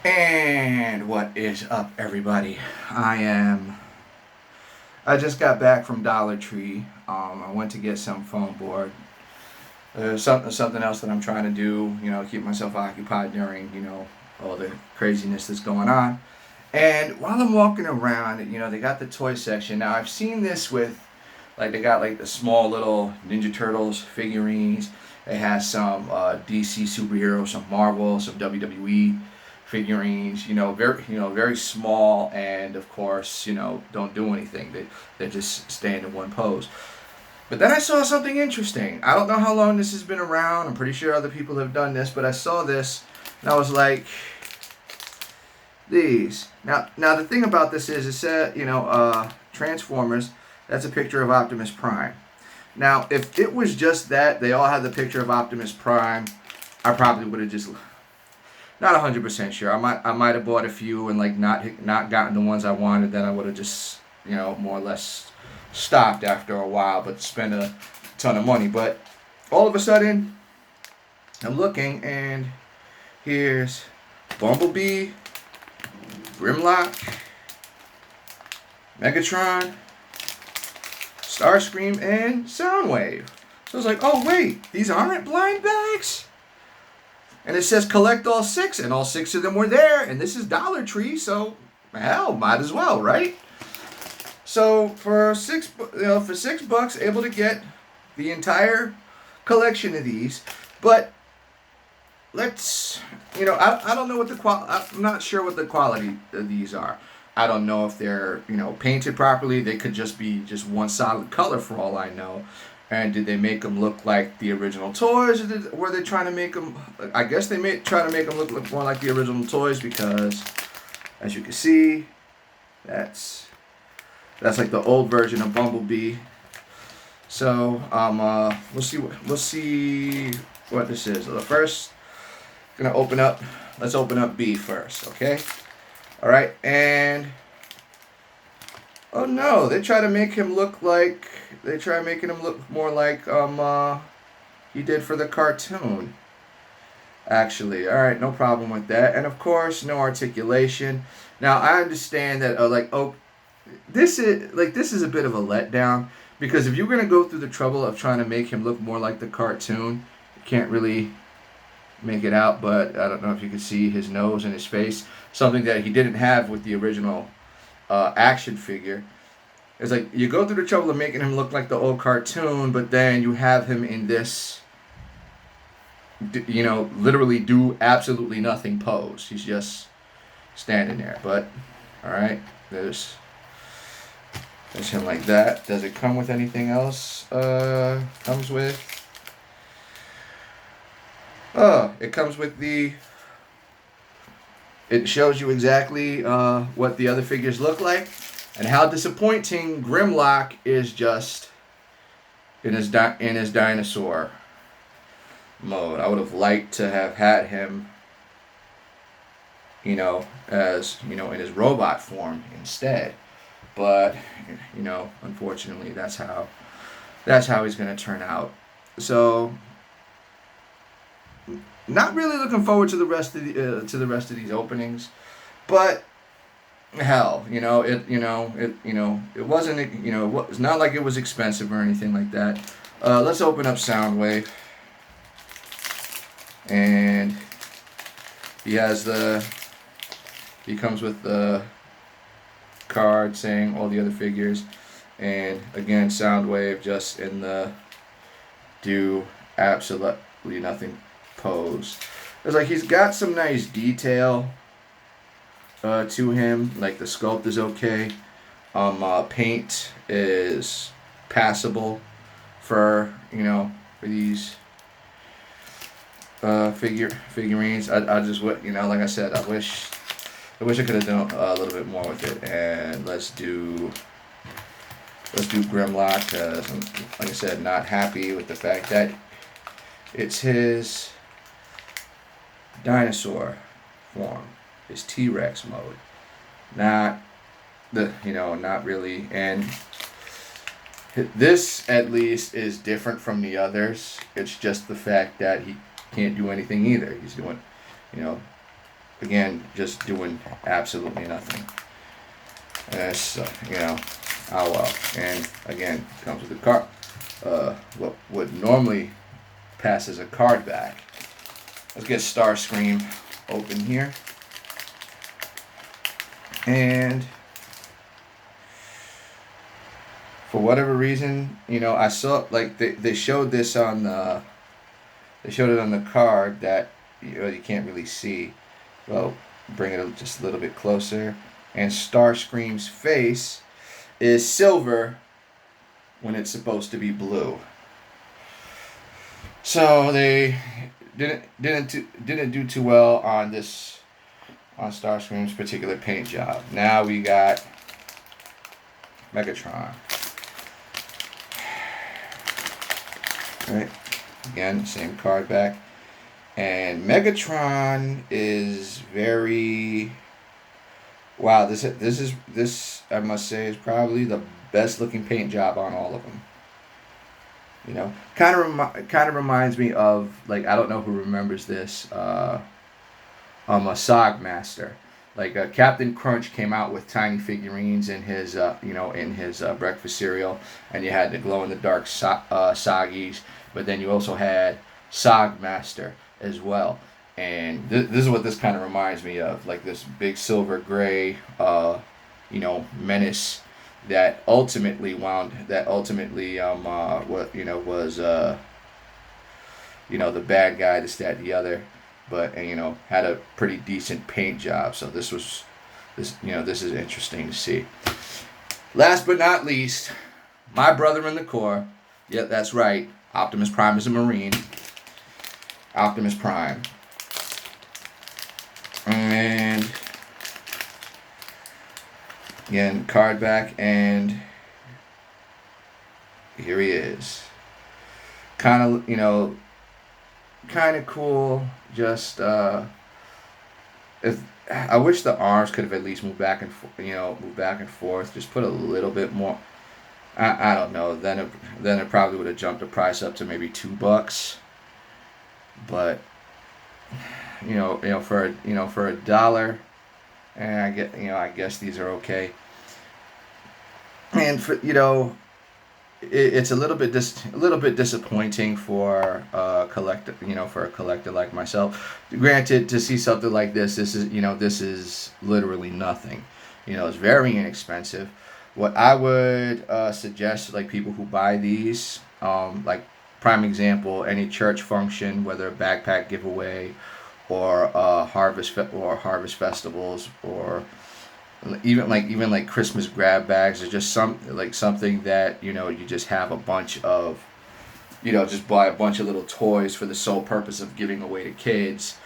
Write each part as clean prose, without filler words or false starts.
And what is up, everybody? I just got back from Dollar Tree. I went to get some foam board. There's something else that I'm trying to do. Keep myself occupied during all the craziness that's going on. And while I'm walking around, they got the toy section. Now I've seen this with they got like the small little Ninja Turtles figurines. It has some DC superheroes, some Marvel, some WWE figurines. Very small, and of course, don't do anything. They just stand in one pose. But then I saw something interesting. I don't know how long this has been around. I'm pretty sure other people have done this, but I saw this and I was like, these. Now the thing about this is, it said, Transformers. That's a picture of Optimus Prime. Now, if it was just that, they all had the picture of Optimus Prime, I probably would have just not 100% sure. I might have bought a few and not gotten the ones I wanted. Then I would have just more or less stopped after a while, but spent a ton of money. But all of a sudden, I'm looking and here's Bumblebee, Grimlock, Megatron, Starscream, and Soundwave. So I was like, oh wait, these aren't blind bags? And it says collect all six, and all six of them were there, and this is Dollar Tree, so hell, might as well, right? So for $6, able to get the entire collection of these, but let's, I don't know what I'm not sure what the quality of these are. I don't know if they're, painted properly. They could just be just one solid color for all I know. And did they make them look like the original toys? Or were they trying to make them? I guess they try to make them look more like the original toys because, as you can see, that's like the old version of Bumblebee. So we'll see what this is. So the first, gonna open up. Let's open up B first, okay? All right, and oh no, they try to make him look like making him look more like he did for the cartoon. Actually, all right, no problem with that, and of course, no articulation. Now I understand that this is a bit of a letdown because if you're gonna go through the trouble of trying to make him look more like the cartoon, you can't really make it out, but I don't know if you can see his nose and his face, something that he didn't have with the original action figure. It's like you go through the trouble of making him look like the old cartoon, but then you have him in this, literally do absolutely nothing pose. He's just standing there. But all right, there's him like that. Does it come with anything else? Comes with. It comes with the. It shows you exactly what the other figures look like. And how disappointing Grimlock is just in his dinosaur mode. I would have liked to have had him, as in his robot form instead. But unfortunately, that's how he's gonna turn out. So, not really looking forward to the rest of these openings, but. Hell, it wasn't, it's not like it was expensive or anything like that. Let's open up Soundwave, and he comes with the card saying all the other figures, and again, Soundwave just in the do absolutely nothing pose. It's like he's got some nice detail to him. Like the sculpt is okay. Paint is passable for these figurines. I just like I said, I wish I could have done a little bit more with it. And let's do Grimlock, because like I said, not happy with the fact that it's his dinosaur form. His T-Rex mode, not really. And this at least is different from the others. It's just the fact that he can't do anything either. He's doing, again, just doing absolutely nothing. And that's, oh well. And again, comes with a card. What would normally pass as a card back. Let's get Starscream open here. And for whatever reason, I saw, like, they showed this on the, they showed it on the card that you can't really see. Well, bring it just a little bit closer. And Starscream's face is silver when it's supposed to be blue. So they didn't do too well on Starscream's particular paint job. Now we got Megatron. Right, again, same card back, and Megatron is very, wow. This I must say is probably the best looking paint job on all of them. Kind of reminds me of, like, I don't know who remembers this. A Sogmaster. Like, Captain Crunch came out with tiny figurines in his breakfast cereal, and you had the glow in the dark Soggies, but then you also had Sogmaster as well. And this is what this kind of reminds me of, like this big silver gray, menace that ultimately was the bad guy, this, that, the other, but had a pretty decent paint job. So this is interesting to see. Last but not least, my brother in the Corps. Yeah, that's right. Optimus Prime is a Marine. Optimus Prime. And again, card back, and here he is. Kind of cool. Just if I wish the arms could have at least moved back and forth. Just put a little bit more. I don't know. Then it probably would have jumped the price up to maybe $2. But for $1, and I guess these are okay. And for it's a little bit disappointing for a collector like myself. Granted, to see something like this is literally nothing. It's very inexpensive. What I would suggest, like, people who buy these, like, prime example, any church function, whether a backpack giveaway or harvest festivals, or even like Christmas grab bags, or just something that you just have a bunch of, just buy a bunch of little toys for the sole purpose of giving away to kids.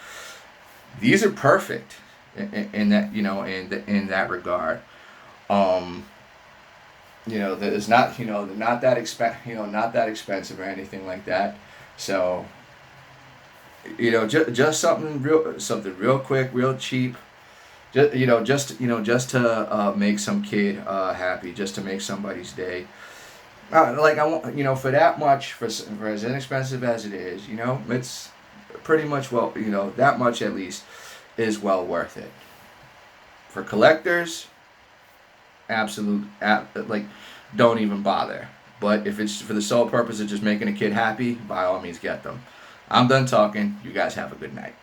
These are perfect in that in that regard. It's not they're not that expensive or anything like that. So just something real quick, real cheap. Just to make some kid happy, just to make somebody's day. Like, I want, for that much, for as inexpensive as it is, it's pretty much, that much at least is well worth it. For collectors, don't even bother. But if it's for the sole purpose of just making a kid happy, by all means get them. I'm done talking. You guys have a good night.